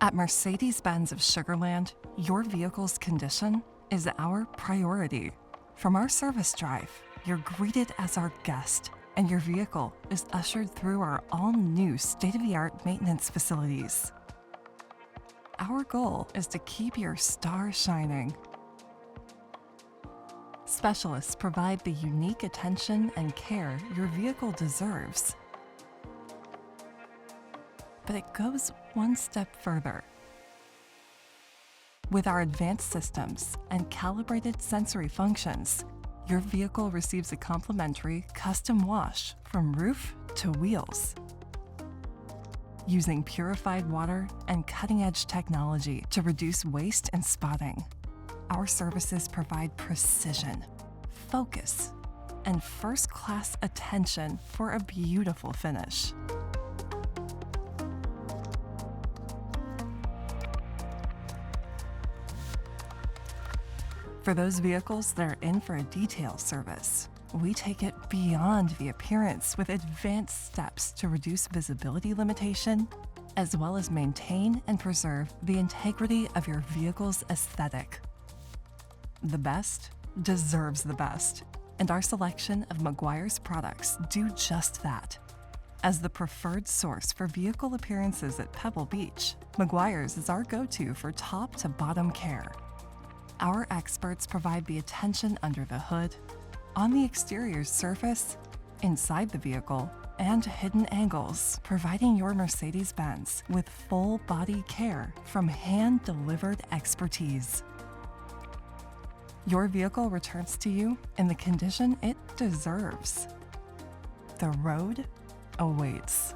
At Mercedes-Benz of Sugar Land, your vehicle's condition is our priority. From our service drive, you're greeted as our guest, and your vehicle is ushered through our all-new state-of-the-art maintenance facilities. Our goal is to keep your star shining. Specialists provide the unique attention and care your vehicle deserves. But it goes one step further. With our advanced systems and calibrated sensory functions, your vehicle receives a complimentary custom wash from roof to wheels. Using purified water and cutting-edge technology to reduce waste and spotting, our services provide precision, focus, and first-class attention for a beautiful finish. For those vehicles that are in for a detail service, we take it beyond the appearance with advanced steps to reduce visibility limitation, as well as maintain and preserve the integrity of your vehicle's aesthetic. The best deserves the best, and our selection of Meguiar's products do just that. As the preferred source for vehicle appearances at Pebble Beach, Meguiar's is our go-to for top to bottom care. Our experts provide the attention under the hood, on the exterior surface, inside the vehicle, and hidden angles, providing your Mercedes-Benz with full body care from hand-delivered expertise. Your vehicle returns to you in the condition it deserves. The road awaits.